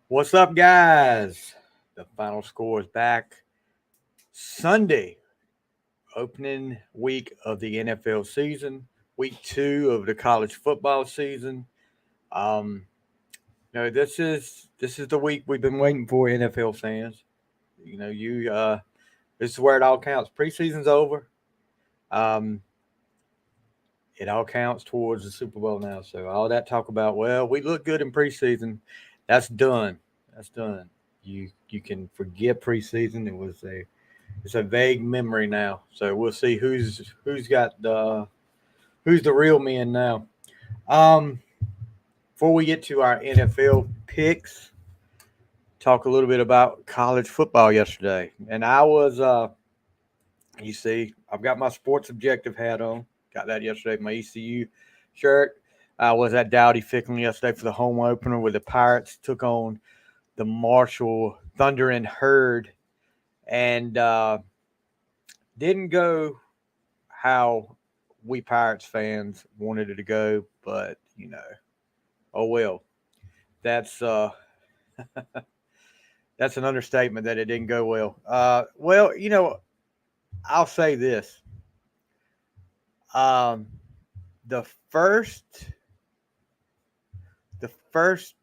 What's up, guys? The final score is back. Sunday, opening week of the NFL season, week two of the college football season. Um, this is the week we've been waiting for, NFL fans. This is where it all counts. Preseason's over. Um, it all counts towards the Super Bowl now. So all that talk about, well, we look good in preseason, that's done. That's done. You can forget preseason. It's a vague memory now. So we'll see who's the real men now. Um, Before we get to our NFL picks, talk a little bit about college football yesterday. And you see, I've got my sports objective hat on. Got that yesterday. My ECU shirt. I was at Dowdy Ficklen yesterday for the home opener where the Pirates took on the Marshall Thunder and Herd, and didn't go how we Pirates fans wanted it to go, but oh well. That's that's an understatement that it didn't go well. I'll say this: um, the first the first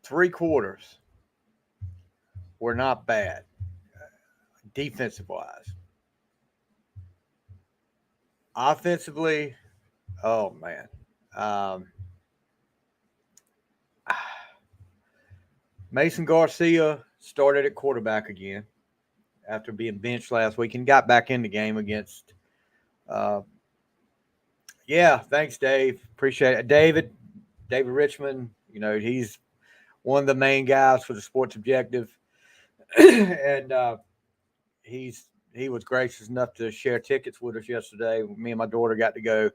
3 quarters were not bad defensive wise. Offensively, oh man. Um, Mason Garcia started at quarterback again after being benched last week and got back in the game against. Uh, yeah, thanks, Dave. Appreciate it, David Richmond. He's one of the main guys for the Sports Objective, and he was gracious enough to share tickets with us yesterday. Me and my daughter got to go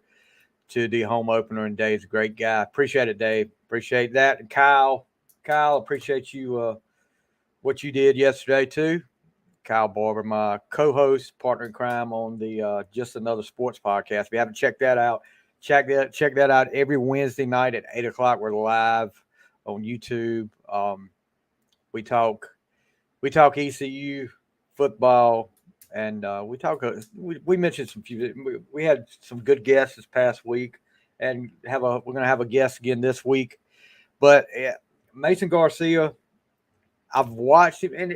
to the home opener, and Dave's a great guy. Appreciate it, Dave. Appreciate that, and Kyle, appreciate you what you did yesterday too. Kyle Barber, my co-host, partner in crime on the Just Another Sports podcast. If you haven't checked that out, check that out every Wednesday night at 8 o'clock. We're live on YouTube. We talk we talk ECU football, and we mentioned some few. We had some good guests this past week, and we're gonna have a guest again this week. But Mason Garcia, I've watched him, and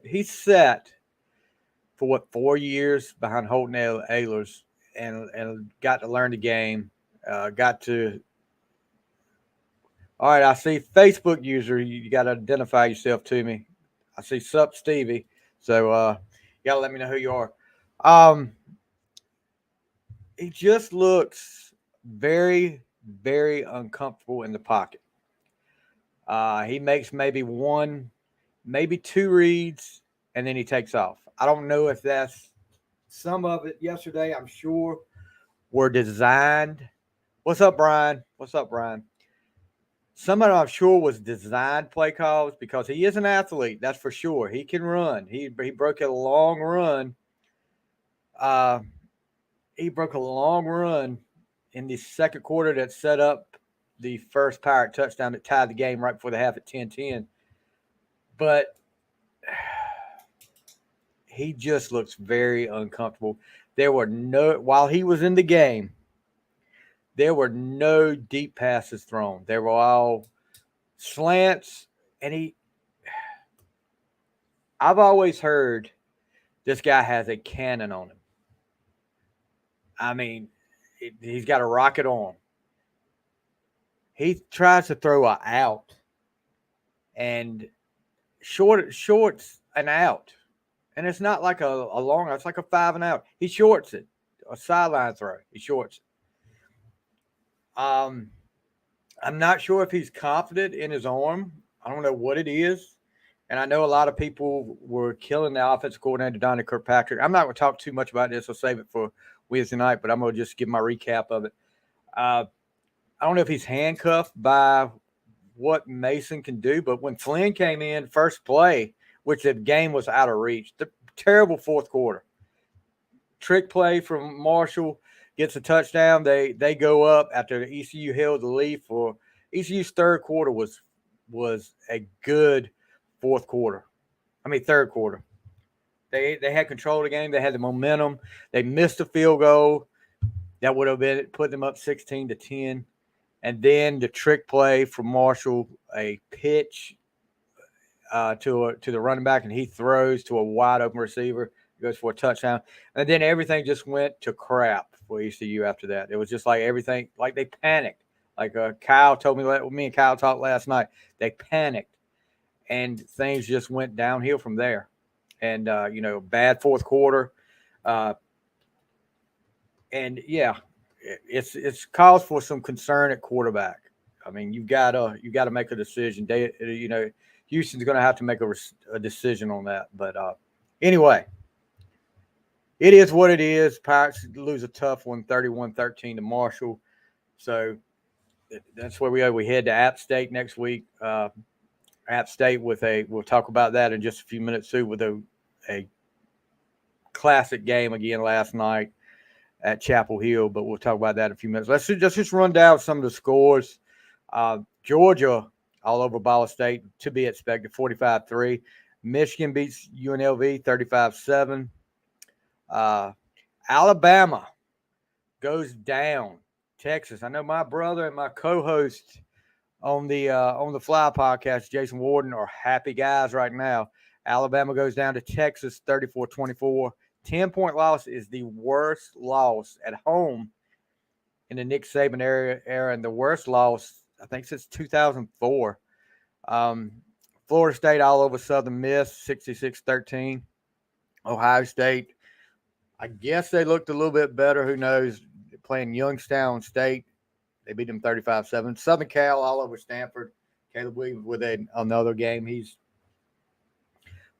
he's set for 4 years behind Holton Ahlers, and got to learn the game. Got to All right. I see Facebook user. You got to identify yourself to me. I see Sup Stevie. So you got to let me know who you are. Um, he just looks very, very uncomfortable in the pocket. He makes maybe one, maybe two reads, and then he takes off. I don't know if that's some of it yesterday. I'm sure were designed. What's up, Brian? What's up, Brian? Some of it I'm sure was designed play calls because he is an athlete. That's for sure. He can run. He broke a long run. Uh, he broke a long run in the second quarter that set up the first Pirate touchdown that tied the game right before the half at 10-10. But he just looks very uncomfortable. While he was in the game, there were no deep passes thrown. They were all slants, and I've always heard this guy has a cannon on him. I mean, he's got a rocket arm. He tries to throw a out, and shorts an out, and it's not like a long. It's like a 5 and out. He shorts it, a sideline throw. He shorts it. I'm not sure if he's confident in his arm. I don't know what it is. And I know a lot of people were killing the offensive coordinator, Donnie Kirkpatrick. I'm not going to talk too much about this. I'll save it for Wednesday night, but I'm going to just give my recap of it. I don't know if he's handcuffed by what Mason can do, but when Flynn came in first play, which the game was out of reach, the terrible fourth quarter. Trick play from Marshall gets a touchdown. They go up after the ECU held the lead for ECU's third quarter was was a good third quarter. They had control of the game. They had the momentum. They missed a field goal that would have been put them up 16-10. And then the trick play from Marshall, a pitch to the running back, and he throws to a wide open receiver, goes for a touchdown. And then everything just went to crap for ECU after that. It was just like everything, like they panicked. Like Kyle told me, me and Kyle talked last night, they panicked. And things just went downhill from there. And, bad fourth quarter. And, yeah, it's cause for some concern at quarterback. I mean, you gotta make a decision. Houston's going to have to make a decision on that. But anyway, it is what it is. Pirates lose a tough one, 31-13 to Marshall. So that's where we are. We head to App State next week. App State we'll talk about that in just a few minutes too, with a classic game again last night at Chapel Hill, but we'll talk about that in a few minutes. Let's just run down some of the scores. Georgia all over Ball State, to be expected, 45-3. Michigan beats UNLV 35-7. Alabama goes down. Texas. I know my brother and my co-host on the Fly podcast, Jason Warden, are happy guys right now. Alabama goes down to Texas 34-24. 10-point loss is the worst loss at home in the Nick Saban era, and the worst loss, I think, since 2004. Florida State all over Southern Miss, 66-13. Ohio State, I guess they looked a little bit better. Who knows? Playing Youngstown State, they beat them 35-7. Southern Cal all over Stanford. Caleb Williams with another game. He's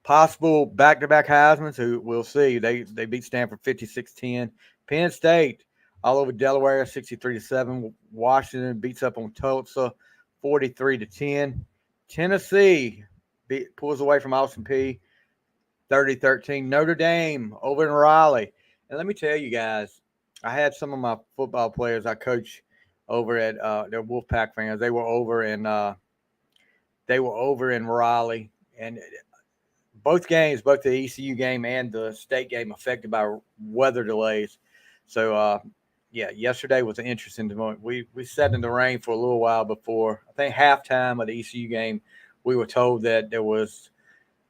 possible back-to-back Heismans, who we'll see. They beat Stanford 56-10. Penn State all over Delaware 63-7. Washington beats up on Tulsa 43-10. Tennessee pulls away from Austin Peay 30-13. Notre Dame over in Raleigh. And let me tell you guys, I had some of my football players I coach over at they're Wolfpack fans. They were over in Raleigh, and both games, both the ECU game and the state game, affected by weather delays. So yesterday was an interesting moment. We sat in the rain for a little while before, I think, halftime of the ECU game. We were told that there was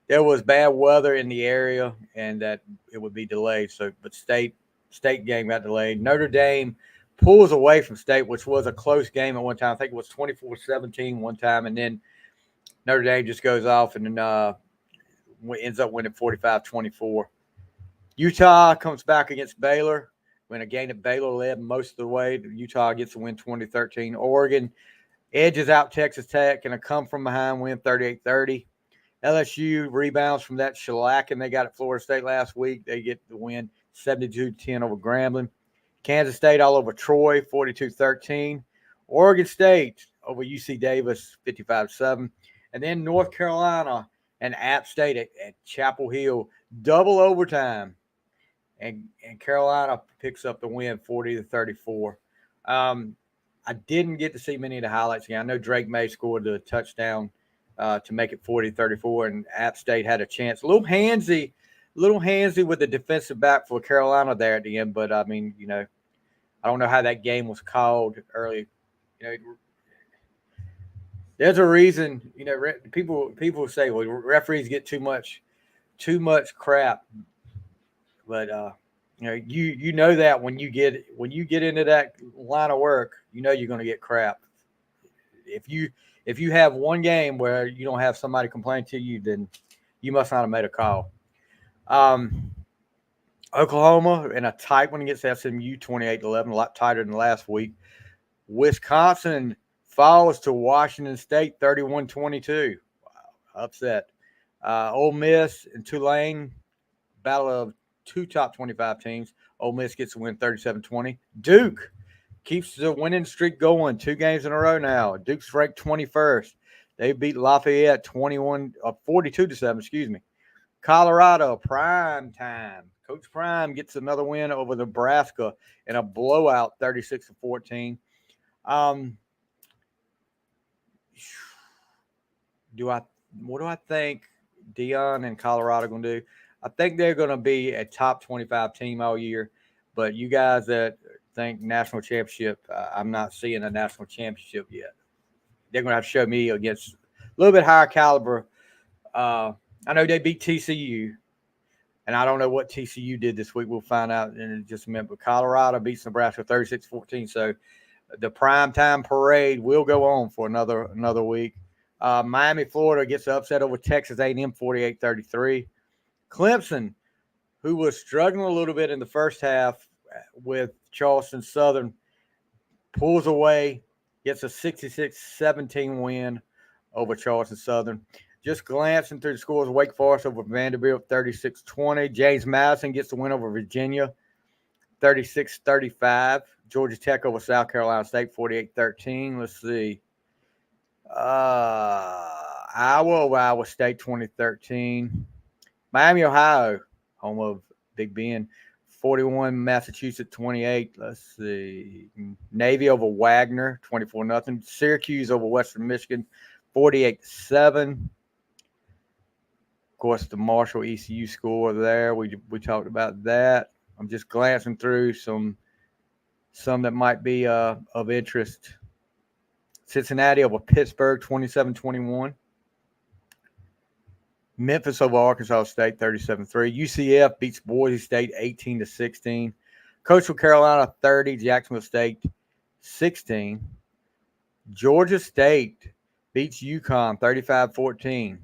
bad weather in the area and that it would be delayed. So, but state game got delayed. Notre Dame pulls away from State, which was a close game at one time. I think it was 24-17 one time, and then Notre Dame just goes off and then ends up winning 45-24. Utah comes back against Baylor. When a game that Baylor led most of the way, Utah gets a win 20-13. Oregon edges out Texas Tech and a come-from-behind win 38-30. LSU rebounds from that shellacking they got at Florida State last week. They get the win 72-10 over Grambling. Kansas State all over Troy, 42-13. Oregon State over UC Davis, 55-7. And then North Carolina and App State at Chapel Hill, double overtime. And Carolina picks up the win, 40-34. I didn't get to see many of the highlights again. I know Drake May scored the touchdown to make it 40-34, and App State had a chance. A little handsy with the defensive back for Carolina there at the end. But, I mean, I don't know how that game was called early. There's a reason, people say, well, referees get too much crap. But, you know that when you get into that line of work, you're going to get crap. If you have one game where you don't have somebody complain to you, then you must not have made a call. Oklahoma in a tight one against SMU, 28-11, a lot tighter than last week. Wisconsin falls to Washington State, 31-22. Upset. Ole Miss and Tulane, battle of two top 25 teams. Ole Miss gets a win 37-20. Duke keeps the winning streak going. 2 games in a row now. Duke's ranked 21st. They beat Lafayette 42-7, excuse me. Colorado, prime time. Coach Prime gets another win over Nebraska in a blowout, 36-14. what do I think Dion and Colorado going to do? I think they're going to be a top 25 team all year. But you guys that think national championship, I'm not seeing a national championship yet. They're going to have to show me against a little bit higher caliber. I know they beat TCU, and I don't know what TCU did this week. We'll find out in just a minute. But Colorado beats Nebraska 36-14. So the primetime parade will go on for another week. Miami, Florida gets upset over Texas A&M 48-33. Clemson, who was struggling a little bit in the first half with Charleston Southern, pulls away, gets a 66-17 win over Charleston Southern. Just glancing through the scores, Wake Forest over Vanderbilt 36-20. James Madison gets the win over Virginia 36-35. Georgia Tech over South Carolina State 48-13. Let's see. Iowa over Iowa State 2013. Miami, Ohio, home of Big Ben, 41, Massachusetts 28. Let's see. Navy over Wagner 24-0. Syracuse over Western Michigan 48-7. Of course, the Marshall ECU score there. We talked about that. I'm just glancing through some that might be of interest. Cincinnati over Pittsburgh 27-21. Memphis over Arkansas State 37-3. UCF beats Boise State 18-16. Coastal Carolina 30. Jacksonville State 16. Georgia State beats UConn 35-14.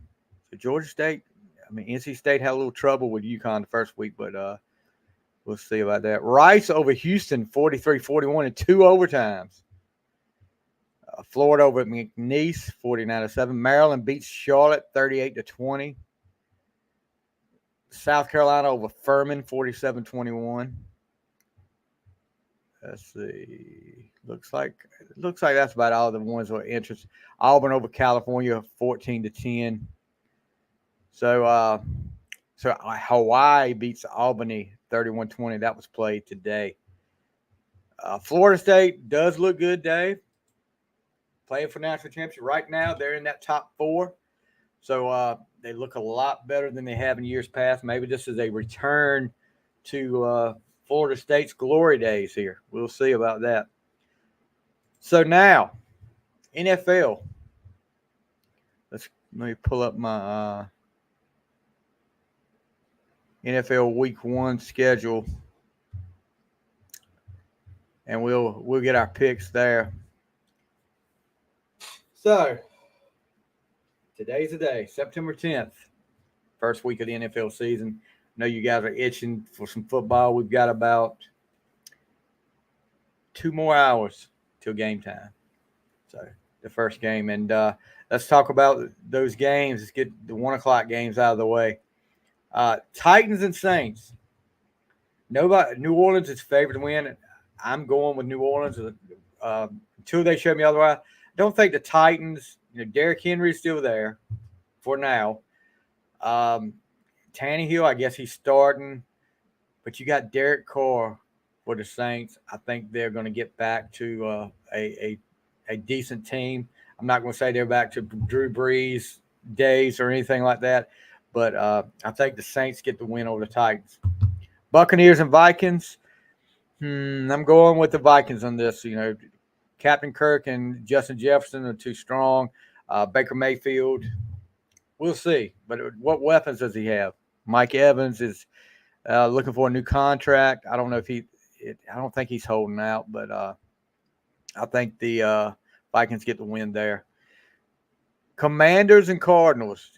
So Georgia State, NC State had a little trouble with UConn the first week, but we'll see about that. Rice over Houston 43-41 in 2 overtimes. Florida over McNeese 49-7. Maryland beats Charlotte 38-20. South Carolina over Furman 47-21. Let's see. Looks like that's about all the ones of interest. Auburn over California 14-10. So Hawaii beats Albany 31-20. That was played today. Florida State does look good, Dave. Playing for national championship right now. They're in that top 4. So they look a lot better than they have in years past. Maybe this is a return to Florida State's glory days here. We'll see about that. So now, NFL. Let me pull up my NFL Week 1 schedule, and we'll get our picks there. So, today's the day, September 10th, first week of the NFL season. I know you guys are itching for some football. We've got about 2 more hours till game time. So, the first game. And let's talk about those games. Let's get the 1 o'clock games out of the way. Titans and Saints. New Orleans is favored to win. I'm going with New Orleans until they show me otherwise. Don't think the Titans, Derrick Henry is still there for now. Tannehill, I guess he's starting, but you got Derek Carr for the Saints. I think they're going to get back to a decent team. I'm not going to say they're back to Drew Brees days or anything like that, but I think the Saints get the win over the Titans. Buccaneers and Vikings. I'm going with the Vikings on this. Captain Kirk and Justin Jefferson are too strong. Baker Mayfield, we'll see. But what weapons does he have? Mike Evans is looking for a new contract. I don't know if I don't think he's holding out, but I think the Vikings get the win there. Commanders and Cardinals.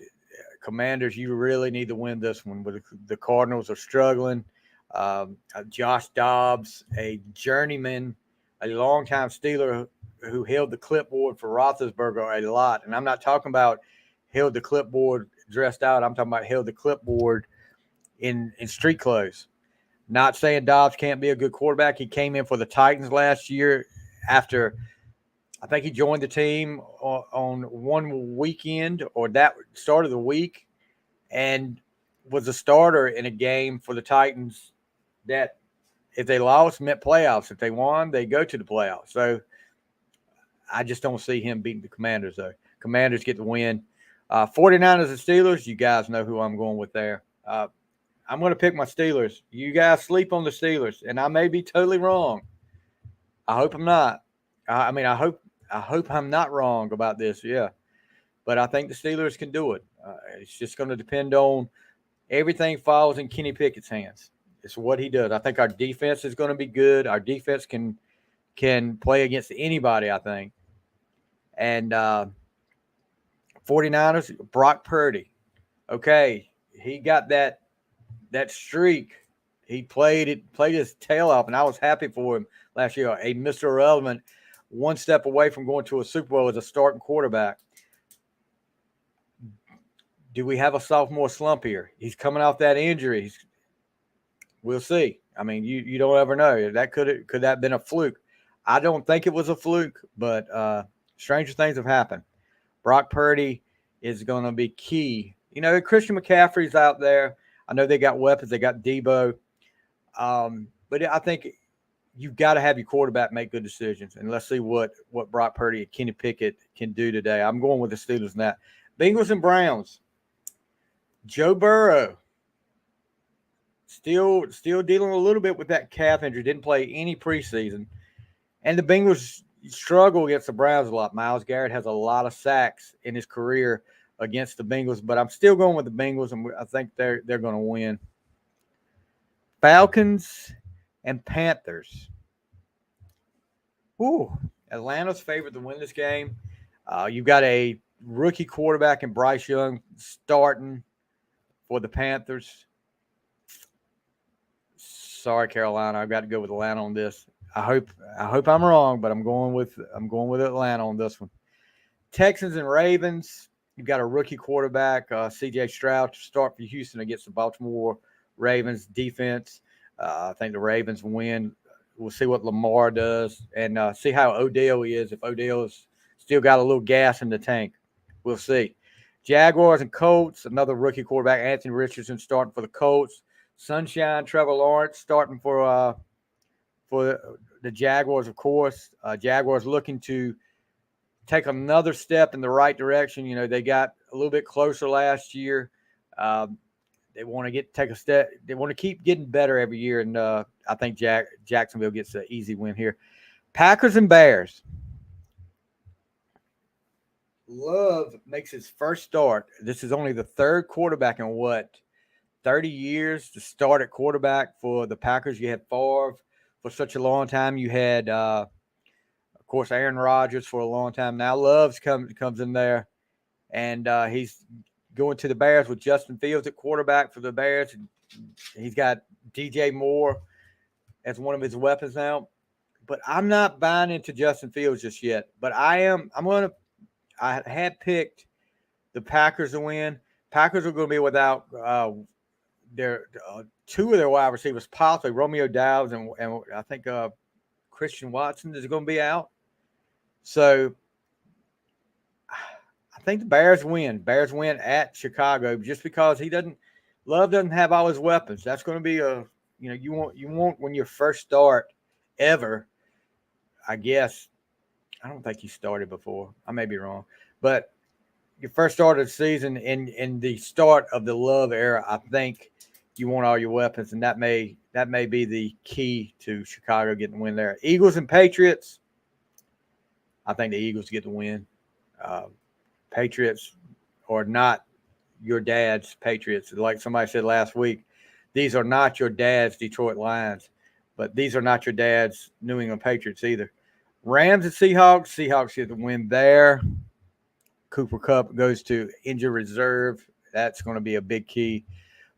Commanders, you really need to win this one. But the Cardinals are struggling. Josh Dobbs, a journeyman, a longtime Steeler who held the clipboard for Roethlisberger a lot. And I'm not talking about held the clipboard dressed out. I'm talking about held the clipboard in street clothes. Not saying Dobbs can't be a good quarterback. He came in for the Titans last year after I think he joined the team on one weekend or that start of the week and was a starter in a game for the Titans that if they lost, meant playoffs. If they won, they go to the playoffs. So I just don't see him beating the Commanders, though. Commanders get the win. 49ers and Steelers, you guys know who I'm going with there. I'm going to pick my Steelers. You guys sleep on the Steelers, and I may be totally wrong. I hope I'm not. I hope I'm not wrong about this. Yeah, but I think the Steelers can do it. It's just going to depend on everything falls in Kenny Pickett's hands. It's what he does. I think our defense is going to be good. Our defense can play against anybody, I think. And 49ers, Brock Purdy. Okay, he got that streak. He played his tail off, and I was happy for him last year. A Mr. Irrelevant, one step away from going to a Super Bowl as a starting quarterback. Do we have a sophomore slump here? He's coming off that injury. We'll see. I mean, you don't ever know. Could that have been a fluke? I don't think it was a fluke, but stranger things have happened. Brock Purdy is going to be key. You know, Christian McCaffrey's out there. I know they got weapons. They got Debo. But I think you've got to have your quarterback make good decisions. And let's see what Brock Purdy and Kenny Pickett can do today. I'm going with the Steelers in that. Bengals and Browns. Joe Burrow still dealing a little bit with that calf injury. Didn't play any preseason. And the Bengals struggle against the Browns a lot. Myles Garrett has a lot of sacks in his career against the Bengals, but I'm still going with the Bengals, and I think they're going to win. Falcons and Panthers. Ooh, Atlanta's favored to win this game. You've got a rookie quarterback in Bryce Young starting for the Panthers. Sorry, Carolina, I've got to go with Atlanta on this. I hope I'm wrong, but I'm going with Atlanta on this one. Texans and Ravens. You've got a rookie quarterback, C.J. Stroud, to start for Houston against the Baltimore Ravens defense. I think the Ravens win. We'll see what Lamar does and see how Odell is. If Odell's still got a little gas in the tank, we'll see. Jaguars and Colts, another rookie quarterback, Anthony Richardson, starting for the Colts. Sunshine, Trevor Lawrence, starting for the Jaguars, of course. Jaguars looking to take another step in the right direction. You know, they got a little bit closer last year. They want to take a step. They want to keep getting better every year, and I think Jacksonville gets an easy win here. Packers and Bears. Love makes his first start. This is only the third quarterback in 30 years to start at quarterback for the Packers. You had Favre for such a long time. You had, of course, Aaron Rodgers for a long time. Now Love comes in there, and he's going to the Bears with Justin Fields at quarterback for the Bears. He's got DJ Moore as one of his weapons now. But I'm not buying into Justin Fields just yet. But I had picked the Packers to win. Packers are going to be without their two of their wide receivers, possibly Romeo Doubs and I think Christian Watson is going to be out. So I think the Bears win. Bears win at Chicago just because Love doesn't have all his weapons. That's going to be you want when you first start ever. I guess I don't think he started before. I may be wrong, but your first start of the season in the start of the Love era, I think you want all your weapons, and that may be the key to Chicago getting the win there. Eagles and Patriots. I think the Eagles get the win. Patriots are not your dad's Patriots. Like somebody said last week, these are not your dad's Detroit Lions, but these are not your dad's New England Patriots either. Rams and Seahawks. Seahawks get the win there. Cooper Kupp goes to injured reserve. That's going to be a big key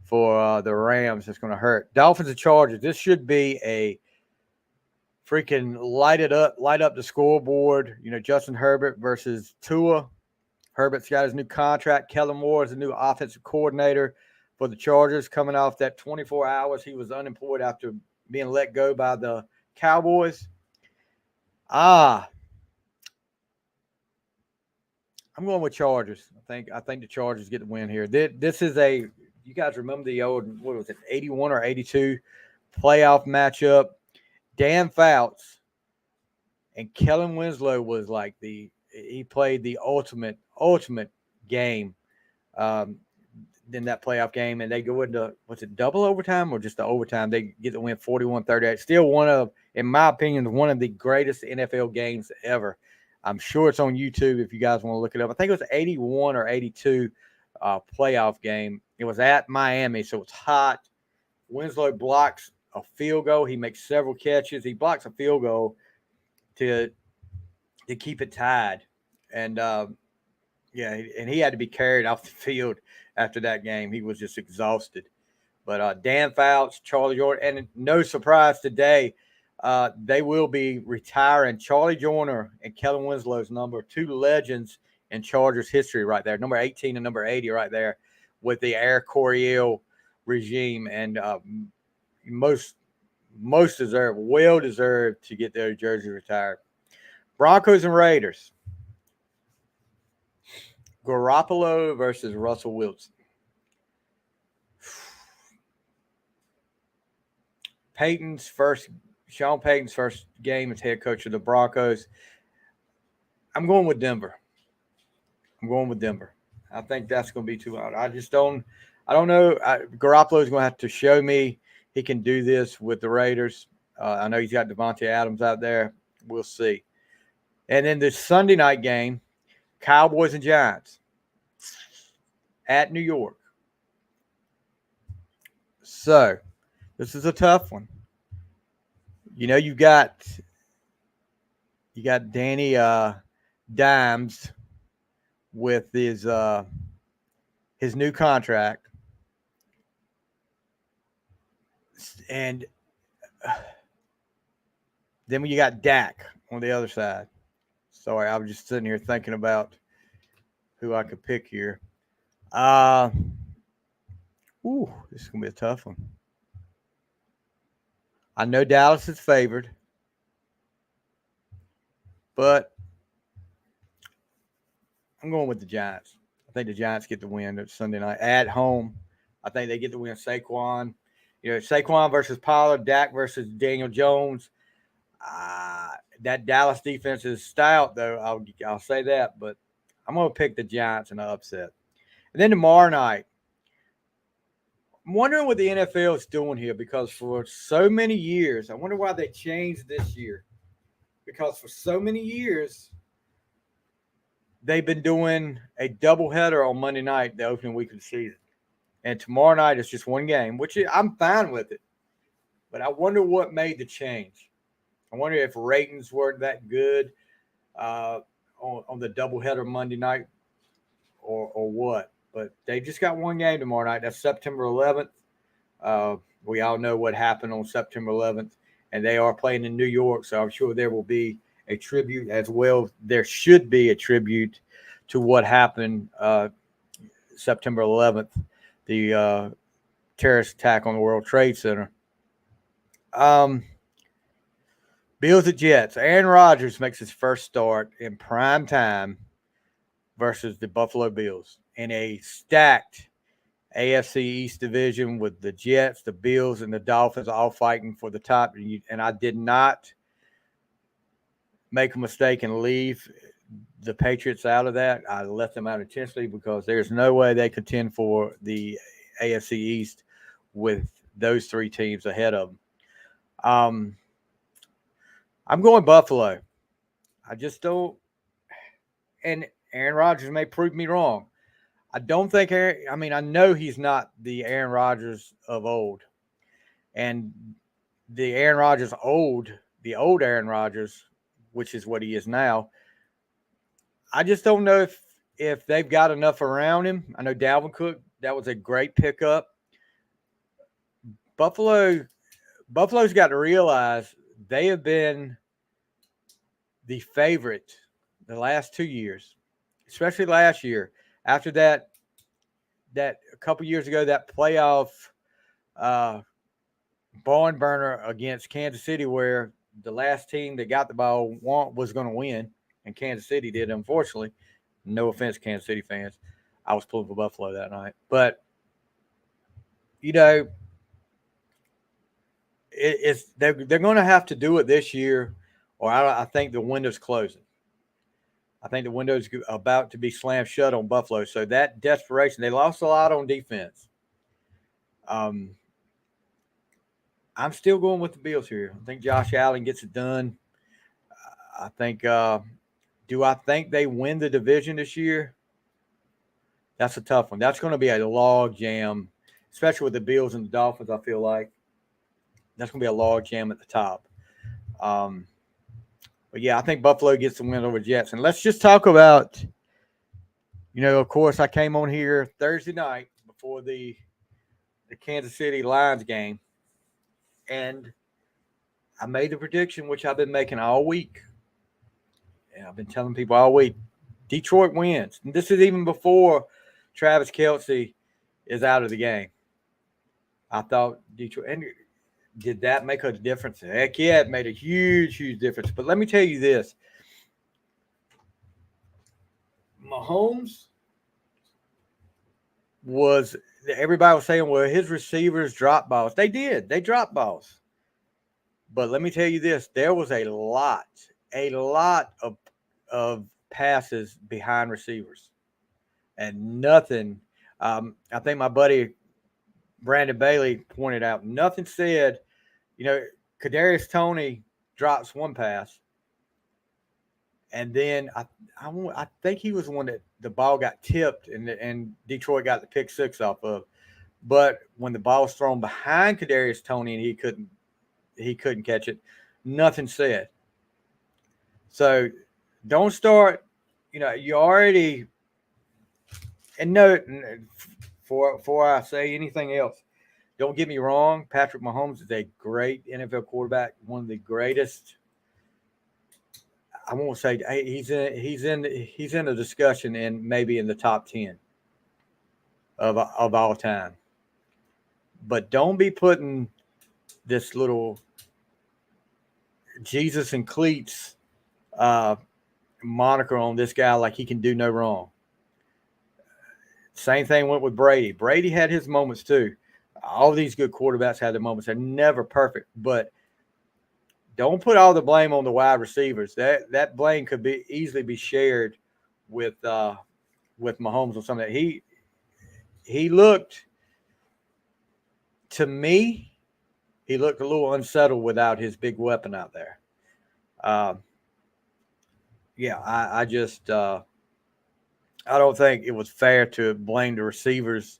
for the Rams. It's going to hurt. Dolphins and Chargers. This should be a freaking light up the scoreboard. You know, Justin Herbert versus Tua. Herbert's got his new contract. Kellen Moore is the new offensive coordinator for the Chargers, coming off that 24 hours he was unemployed after being let go by the Cowboys. I'm going with Chargers. I think the Chargers get the win here. This is you guys remember the old, what was it, 81 or 82 playoff matchup? Dan Fouts and Kellen Winslow was like he played the ultimate game Um, in that playoff game, and they go into, was it double overtime or just the overtime? They get the win 41-38. Still one of, in my opinion, one of the greatest NFL games ever. I'm sure it's on YouTube if you guys want to look it up. I think it was 81 or 82 playoff game. It was at Miami, so it's hot. Winslow blocks a field goal. He makes several catches. He blocks a field goal to keep it tied. And yeah, and he had to be carried off the field after that game. He was just exhausted. But Dan Fouts, Charlie Jordan, and no surprise today, they will be retiring Charlie Joyner and Kellen Winslow's number, two legends in Chargers history right there, number 18 and number 80 right there with the Air Coryell regime. And most deserved, well deserved to get their jersey retired. Broncos and Raiders. Garoppolo versus Russell Wilson. Sean Payton's first game as head coach of the Broncos. I'm going with Denver. I think that's going to be too hard. I don't know. Garoppolo's going to have to show me he can do this with the Raiders. I know he's got Devontae Adams out there. We'll see. And then the Sunday night game, Cowboys and Giants at New York. So this is a tough one. You know, you got Danny Dimes with his new contract, and then when you got Dak on the other side. Sorry, I was just sitting here thinking about who I could pick here. This is gonna be a tough one. I know Dallas is favored, but I'm going with the Giants. I think the Giants get the win Sunday night at home. I think they get the win. Saquon, Saquon versus Pollard, Dak versus Daniel Jones. That Dallas defense is stout, though. I'll say that, but I'm going to pick the Giants in an upset. And then tomorrow night, I'm wondering what the NFL is doing here, because for so many years, I wonder why they changed this year. Because for so many years, they've been doing a doubleheader on Monday night, the opening week of the season. And tomorrow night is just one game, which I'm fine with it. But I wonder what made the change. I wonder if ratings weren't that good on the doubleheader Monday night or what. But they just got one game tomorrow night. That's September 11th. We all know what happened on September 11th. And they are playing in New York, so I'm sure there will be a tribute as well. There should be a tribute to what happened September 11th, the terrorist attack on the World Trade Center. Bills at Jets. Aaron Rodgers makes his first start in prime time versus the Buffalo Bills in a stacked AFC East division with the Jets, the Bills, and the Dolphins all fighting for the top. And I did not make a mistake and leave the Patriots out of that. I left them out intentionally because there's no way they contend for the AFC East with those three teams ahead of them. I'm going Buffalo. I just don't. And Aaron Rodgers may prove me wrong. I don't think I know he's not the Aaron Rodgers of old. And the Aaron Rodgers the old Aaron Rodgers, which is what he is now, I just don't know if they've got enough around him. I know Dalvin Cook, that was a great pickup. Buffalo's got to realize they have been the favorite the last 2 years, especially last year. After that a couple years ago, that playoff barn burner against Kansas City, where the last team that got the ball was going to win, and Kansas City did, unfortunately. No offense, Kansas City fans. I was pulling for Buffalo that night. But, they're going to have to do it this year, or I think the window's closing. I think the window's about to be slammed shut on Buffalo. So that desperation, they lost a lot on defense. I'm still going with the Bills here. I think Josh Allen gets it done. I think. Do I think they win the division this year? That's a tough one. That's going to be a log jam, especially with the Bills and the Dolphins. I feel like that's going to be a log jam at the top. But yeah, I think Buffalo gets the win over Jets. And let's just talk about, of course, I came on here Thursday night before the Kansas City Lions game, and I made the prediction, which I've been making all week. And I've been telling people all week, Detroit wins. And this is even before Travis Kelce is out of the game. I thought Detroit, and did that make a difference? Heck yeah, it made a huge, huge difference. But let me tell you this. Mahomes everybody was saying, well, his receivers dropped balls. They did. They dropped balls. But let me tell you this. There was a lot of passes behind receivers. And nothing, I think my buddy Brandon Bailey pointed out, nothing said, Kadarius Toney drops one pass. And then I think he was the one that the ball got tipped and Detroit got the pick six off of. But when the ball was thrown behind Kadarius Toney and he couldn't catch it, nothing said. So don't start, you already, and no, before I say anything else, don't get me wrong, Patrick Mahomes is a great NFL quarterback, one of the greatest. I won't say he's in the discussion and maybe in the top 10 of all time. But don't be putting this little Jesus and cleats moniker on this guy like he can do no wrong. Same thing went with Brady. Brady had his moments too. All these good quarterbacks had their moments. They're never perfect, but don't put all the blame on the wide receivers. That blame could easily be shared with Mahomes on some of that. He looked, to me, he looked a little unsettled without his big weapon out there. I just I don't think it was fair to blame the receivers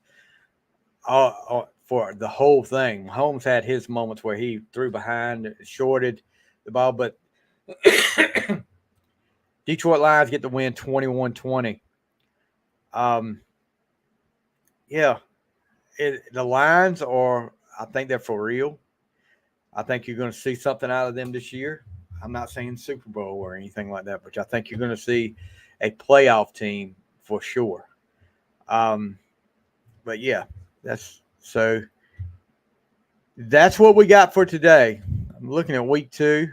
for the whole thing. Mahomes had his moments where he threw behind, shorted the ball, but Detroit Lions get the win 21-20. The Lions I think they're for real. I think you're going to see something out of them this year. I'm not saying Super Bowl or anything like that, but I think you're going to see a playoff team for sure. But yeah, that's what we got for today. I'm looking at week 2.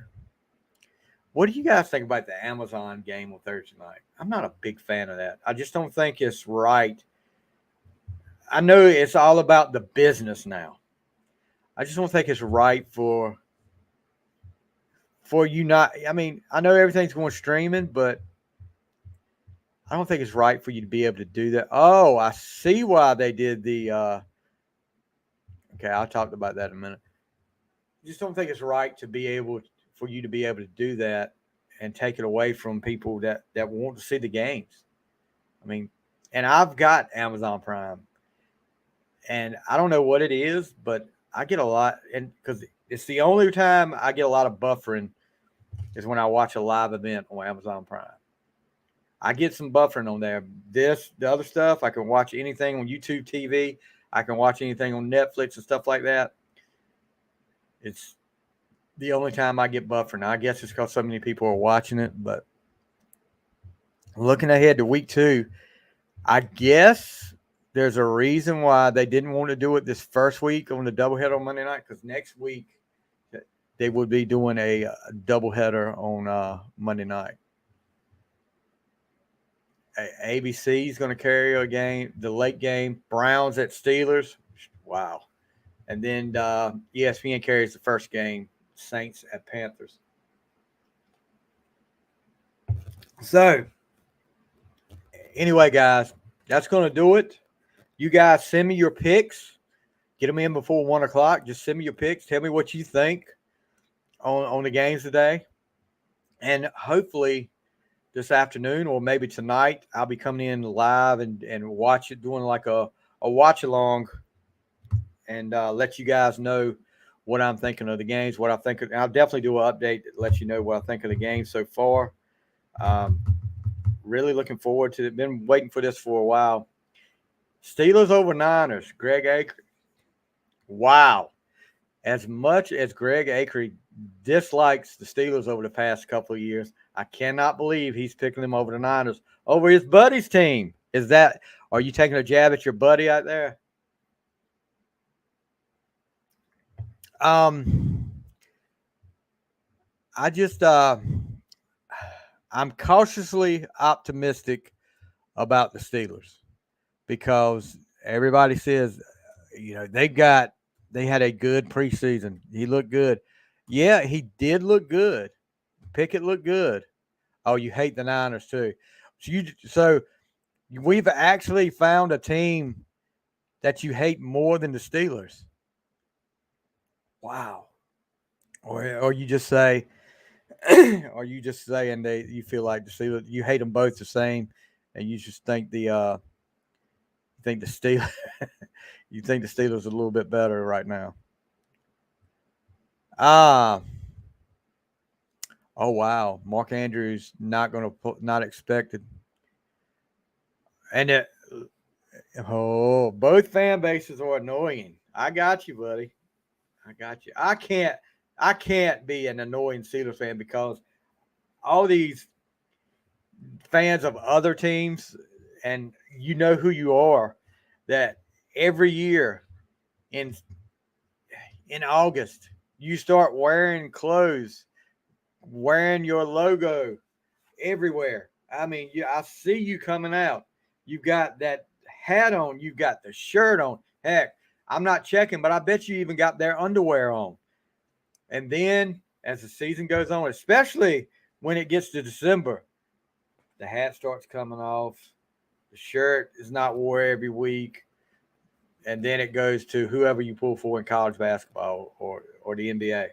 What do you guys think about the Amazon game on Thursday night? I'm not a big fan of that. I just don't think it's right. I know it's all about the business now. I just don't think it's right for you not. I mean, I know everything's going streaming, but I don't think it's right for you to be able to do that. Oh, I see why they did the okay, I'll talk about that in a minute. I just don't think it's right for you to be able to do that and take it away from people that want to see the games. I mean, and I've got Amazon Prime, and I don't know what it is, but I get a lot, and because it's the only time I get a lot of buffering is when I watch a live event on Amazon Prime. I get some buffering on there. The other stuff, I can watch anything on YouTube TV. I can watch anything on Netflix and stuff like that. It's the only time I get buffering. I guess it's because so many people are watching it, but looking ahead to week 2, I guess there's a reason why they didn't want to do it this first week on the doubleheader on Monday night, because next week they would be doing a doubleheader on Monday night. ABC is going to carry a game, the late game, Browns at Steelers. Wow. And then ESPN carries the first game, Saints at Panthers. So Anyway, guys, that's going to do it. You guys send me your picks. Get them in before 1 o'clock. Just send me your picks. Tell me what you think on the games today. And hopefully this afternoon or maybe tonight, I'll be coming in live and watch it, doing like a watch along and let you guys know what I'm thinking of the games, what I think. I'll definitely do an update that lets you know what I think of the game so far. Really looking forward to it. Been waiting for this for a while. Steelers over Niners. Greg Acre. Wow. As much as Greg Acre dislikes the Steelers over the past couple of years, I cannot believe he's picking them over the Niners, over his buddy's team. Are you taking a jab at your buddy out there? I'm cautiously optimistic about the Steelers because everybody says, they had a good preseason. He looked good. Yeah, he did look good. Pickett looked good. Oh, you hate the Niners too. So we've actually found a team that you hate more than the Steelers. Wow. Or you just say, or you just saying you feel like the Steelers, you hate them both the same, and you just think the Steelers you think the Steelers are a little bit better right now. Oh wow, Mark Andrews not expected, and both fan bases are annoying. I got you, buddy. I got you. I can't be an annoying Steelers fan because all these fans of other teams, and you know who you are, that every year in August you start wearing clothes, wearing your logo everywhere. I mean, I see you coming out. You've got that hat on. You've got the shirt on. Heck, I'm not checking, but I bet you even got their underwear on. And then as the season goes on, especially when it gets to December, the hat starts coming off. The shirt is not wore every week. And then it goes to whoever you pull for in college basketball or the NBA.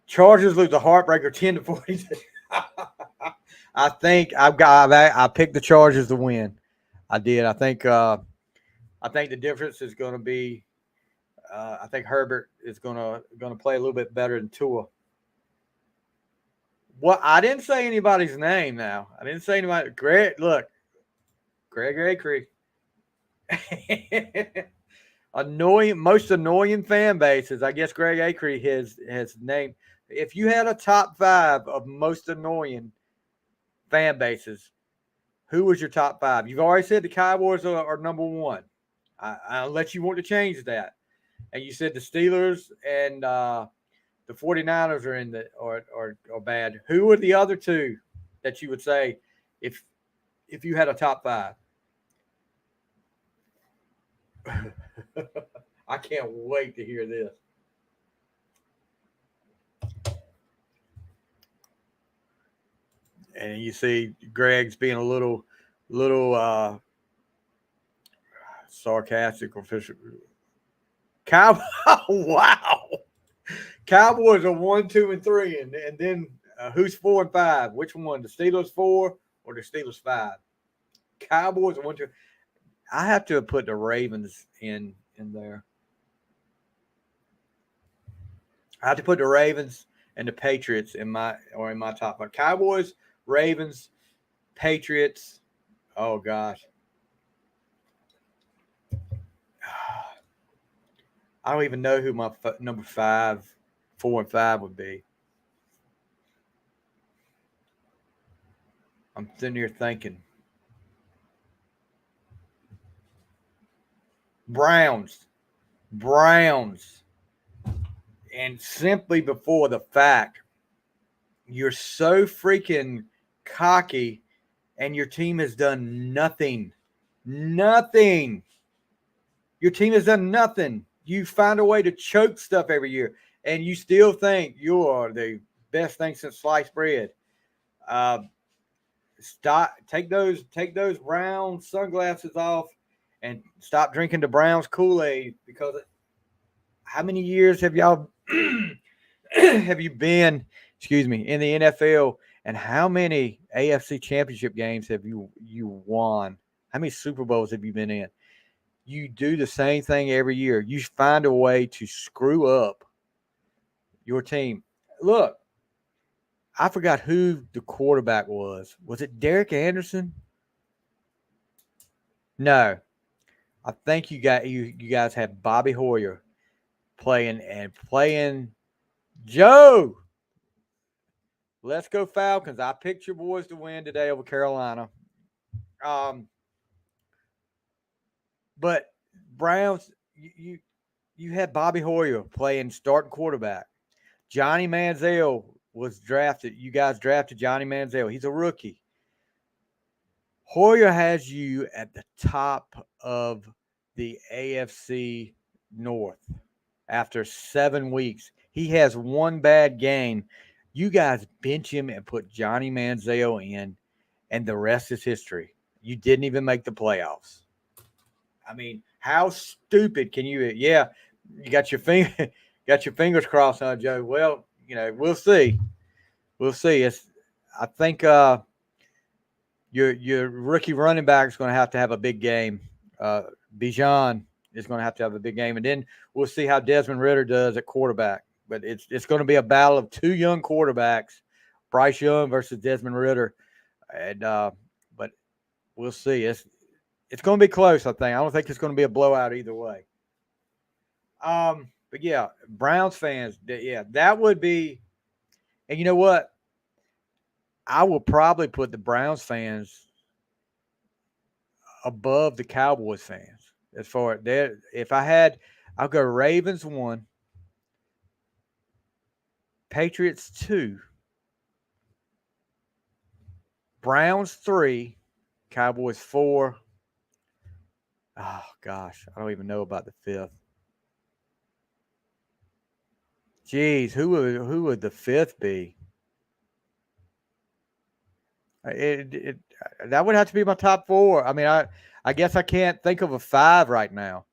Chargers lose a heartbreaker 10-42. I think I picked the Chargers to win. I did. I think the difference is going to be. I think Herbert is going to play a little bit better than Tua. Well, I didn't say anybody's name. Now I didn't say anybody. Greg Acre. Most annoying fan bases. I guess Greg Acre has named. If you had a top 5 of most annoying fan bases, who was your top 5? You've already said the Cowboys are number 1. I'll let you want to change that. And you said the Steelers and the 49ers are in are bad. Who are the other 2 that you would say if you had a top 5? I can't wait to hear this. And you see Greg's being a little sarcastic or official. Wow. Cowboys are 1, 2, and 3, and then who's 4 and 5? Which one? The Steelers 4 or the Steelers 5? Cowboys are 1, 2. I have to put the Ravens in there. I have to put the Ravens and the Patriots in my top 5. Cowboys, Ravens, Patriots. Oh gosh. I don't even know who my number 5, 4, and 5 would be. I'm sitting here thinking. Browns. And simply before the fact, you're so freaking cocky and your team has done nothing. Nothing. Your team has done nothing. You find a way to choke stuff every year, and you still think you are the best thing since sliced bread. take those brown sunglasses off and stop drinking the Browns Kool-Aid, because how many years have y'all have you been, excuse me, in the NFL, and how many AFC championship games have you won? How many Super Bowls have you been in? You do the same thing every year. You find a way to screw up your team. Look, I forgot who the quarterback was. Was it Derek Anderson? No. I think you guys had Bobby Hoyer playing Joe. Let's go Falcons. I picked your boys to win today over Carolina. But Browns, you had Bobby Hoyer playing starting quarterback. Johnny Manziel was drafted. You guys drafted Johnny Manziel. He's a rookie. Hoyer has you at the top of the AFC North after 7 weeks. He has one bad game. You guys bench him and put Johnny Manziel in, and the rest is history. You didn't even make the playoffs. I mean, how stupid can you? Yeah, you got your fingers crossed, huh, Joe? Well, we'll see. We'll see. I think your rookie running back is going to have a big game. Bijan is going to have a big game, and then we'll see how Desmond Ridder does at quarterback. But it's going to be a battle of two young quarterbacks, Bryce Young versus Desmond Ridder, and but we'll see. It's going to be close, I think. I don't think it's going to be a blowout either way. But yeah, Browns fans, yeah, that would be. And you know what? I will probably put the Browns fans above the Cowboys fans as far as there. If I had, I'll go Ravens 1, Patriots 2, Browns 3, Cowboys 4. Oh gosh, I don't even know about the 5th. Jeez, who would the 5th be? That would have to be my top 4. I mean, I guess I can't think of a 5 right now.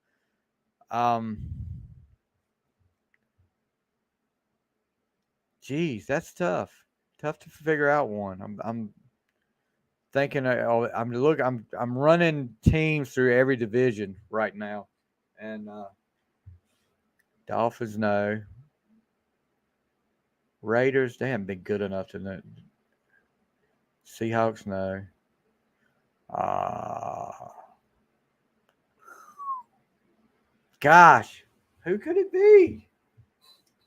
Geez, that's tough. Tough to figure out one. I'm thinking. I'm running teams through every division right now, and Dolphins no. Raiders, they haven't been good enough to know. Seahawks no. Gosh, who could it be?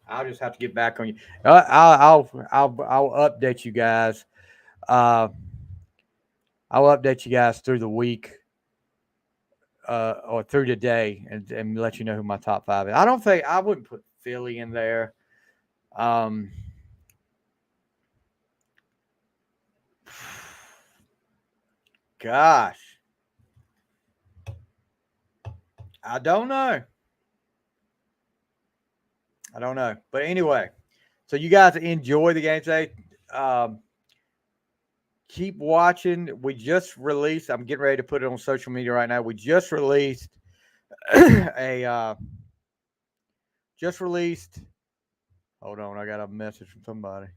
I'll just have to get back on you. I'll update you guys. I'll update you guys through the week, or through the day, and let you know who my top 5 is. I wouldn't put Philly in there. Gosh, I don't know. But anyway, so you guys enjoy the game today. Keep watching. We just released. I'm getting ready to put it on social media right now. We just released a. Hold on, I got a message from somebody.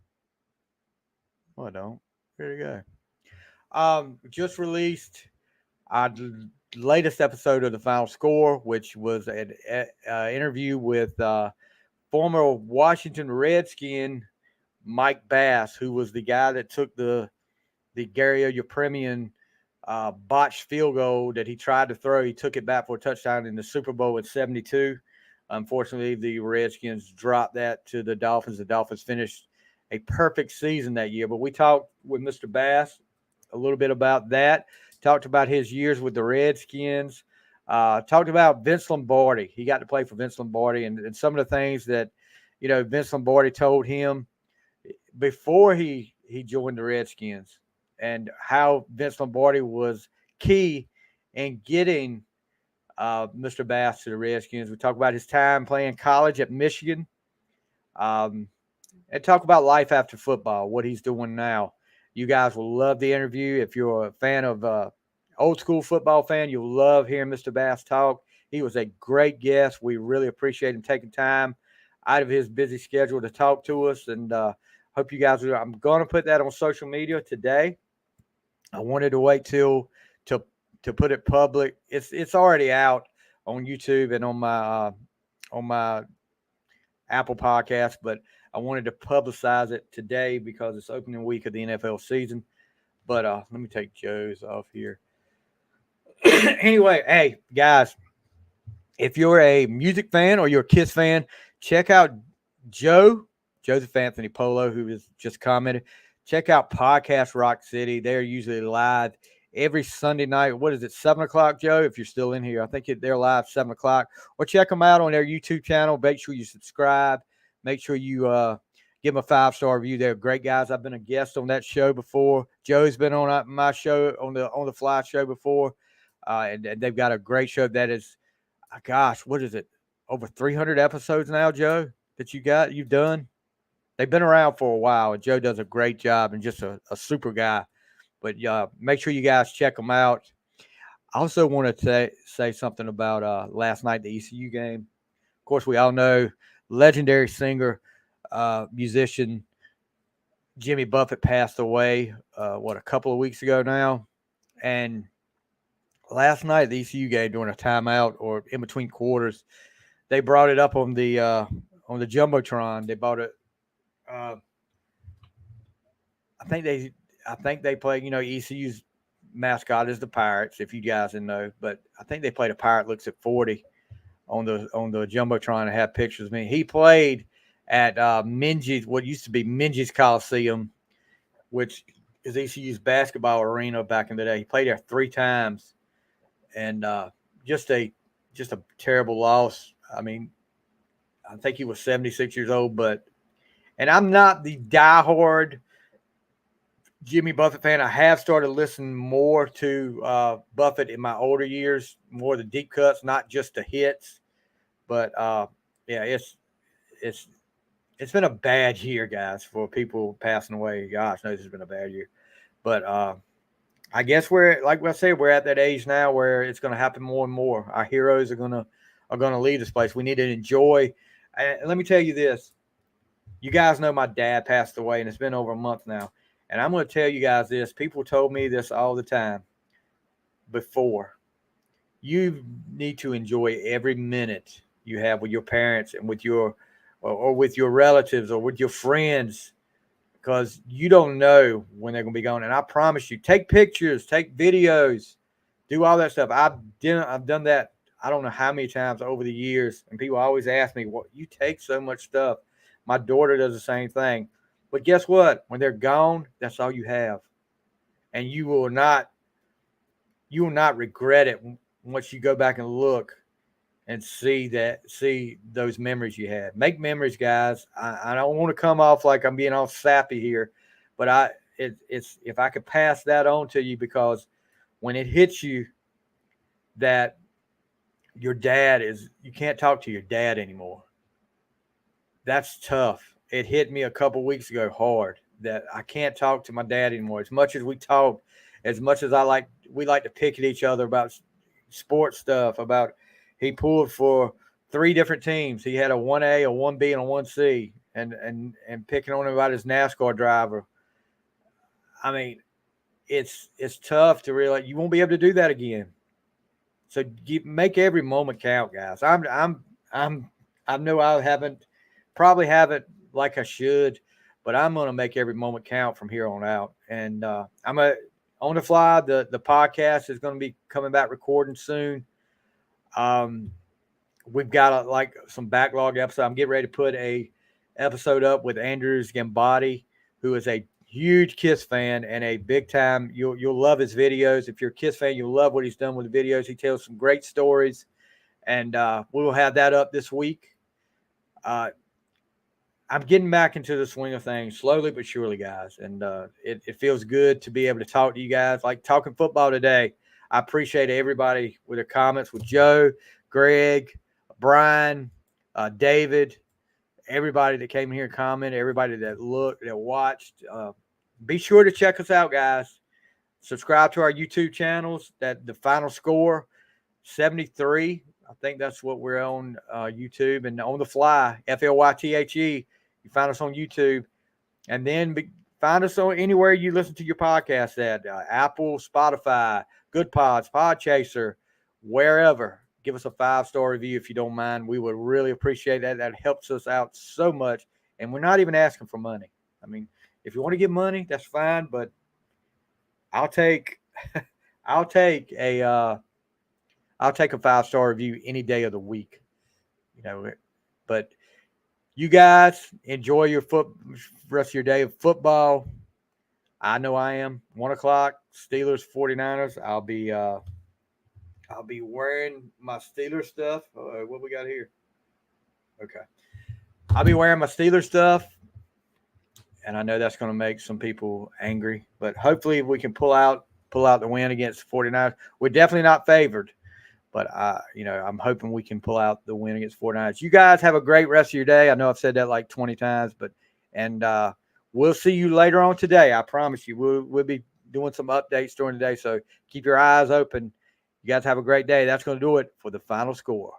Oh, I don't. Here you go. Just released our latest episode of the Final Score, which was an interview with former Washington Redskin Mike Bass, who was the guy that took the Gary Yepremian botched field goal that he tried to throw. He took it back for a touchdown in the Super Bowl in '72. Unfortunately, the Redskins dropped that to the Dolphins. The Dolphins finished a perfect season that year. But we talked with Mr. Bass a little bit about that. Talked about his years with the Redskins. Talked about Vince Lombardi. He got to play for Vince Lombardi, and some of the things that Vince Lombardi told him before he joined the Redskins, and how Vince Lombardi was key in getting Mr. Bass to the Redskins. We talk about his time playing college at Michigan, and talk about life after football, what he's doing now. You guys will love the interview. If you're a fan of old school football fan, you'll love hearing Mr. Bass talk. He was a great guest. We really appreciate him taking time out of his busy schedule to talk to us. And hope you guys are. I'm going to put that on social media today. I wanted to wait till to put it public. It's already out on YouTube and on my Apple Podcast, but I wanted to publicize it today because it's opening week of the NFL season. But let me take Joe's off here. Anyway, hey guys, if you're a music fan or you're a Kiss fan, check out Joseph Anthony Polo, who has just commented. Check out Podcast Rock City. They're usually live every Sunday night. What is it, 7 o'clock, Joe? If you're still in here, I think they're live 7 o'clock. Or check them out on their YouTube channel. Make sure you subscribe. Make sure you give them a 5-star review. They're great guys. I've been a guest on that show before. Joe's been on my show on the Fly show before, and they've got a great show that is, gosh, what is it? Over 300 episodes now, Joe, that you've done. They've been around for a while, and Joe does a great job and just a super guy. But make sure you guys check them out. I also want to say something about last night, the ECU game. Of course, we all know legendary singer, musician Jimmy Buffett passed away, a couple of weeks ago now. And last night, the ECU game, during a timeout or in between quarters, they brought it up on the Jumbotron. They brought it. I think they played. ECU's mascot is the Pirates, if you guys didn't know. But I think they played a Pirate Looks at 40 on the Jumbotron and have pictures of me. He played at Minges, what used to be Minges Coliseum, which is ECU's basketball arena back in the day. He played there 3 times, and just a terrible loss. I mean, I think he was 76 years old, and I'm not the diehard Jimmy Buffett fan. I have started listening more to Buffett in my older years, more the deep cuts, not just the hits. But yeah, it's been a bad year, guys, for people passing away. Gosh, knows it's been a bad year. But I guess we're at that age now where it's going to happen more and more. Our heroes are going to leave this place. We need to enjoy. And let me tell you this. You guys know my dad passed away, and it's been over a month now. And I'm going to tell you guys this. People told me this all the time before. You need to enjoy every minute you have with your parents and with your relatives or with your friends, because you don't know when they're going to be gone. And I promise you, take pictures, take videos, do all that stuff. I've done that I don't know how many times over the years, and people always ask me, "What, you take so much stuff?" My daughter does the same thing. But guess what? When they're gone, that's all you have. And you will not regret it once you go back and look and see those memories you had. Make memories, guys. I don't want to come off like I'm being all sappy here, but it's if I could pass that on to you, because when it hits you that your dad you can't talk to your dad anymore, that's tough. It hit me a couple weeks ago hard that I can't talk to my dad anymore. As much as we talk, as much as we like to pick at each other about sports stuff, about he pulled for 3 different teams. He had a 1A, a 1B, and a 1C, and picking on him about his NASCAR driver. I mean, it's tough to realize you won't be able to do that again. So make every moment count, guys. I know I probably haven't like I should, but I'm going to make every moment count from here on out. And I'm on the fly. The podcast is going to be coming back recording soon. We've got some backlog episodes. I'm getting ready to put a episode up with Andrews Gambati, who is a huge Kiss fan and a big time. You'll love his videos. If you're a Kiss fan, you'll love what he's done with the videos. He tells some great stories, and we will have that up this week. I'm getting back into the swing of things slowly but surely, guys, and it feels good to be able to talk to you guys, like talking football today. I appreciate everybody with their comments, with Joe, Greg, Brian, David, everybody that came here and commented, everybody that watched. be sure to check us out, guys. Subscribe to our YouTube channels. That the final score 73. I think that's what we're on YouTube, and On the Fly, FLYTHE. You find us on YouTube, and then find us on anywhere you listen to your podcast at Apple, Spotify, Good Pods, Podchaser, wherever. Give us a 5-star review if you don't mind. We would really appreciate that. That helps us out so much, and we're not even asking for money. I mean, if you want to give money, that's fine, but I'll take a 5-star review any day of the week, but you guys enjoy your rest of your day of football. I know I am. 1:00, Steelers, 49ers. I'll be wearing my Steelers stuff. What we got here? Okay. I'll be wearing my Steelers stuff. And I know that's going to make some people angry, but hopefully we can pull out the win against the 49ers. We're definitely not favored, but I'm hoping we can pull out the win against 49ers. You guys have a great rest of your day. I know I've said that like 20 times, and we'll see you later on today. I promise you, we'll be doing some updates during the day. So keep your eyes open. You guys have a great day. That's going to do it for the final score.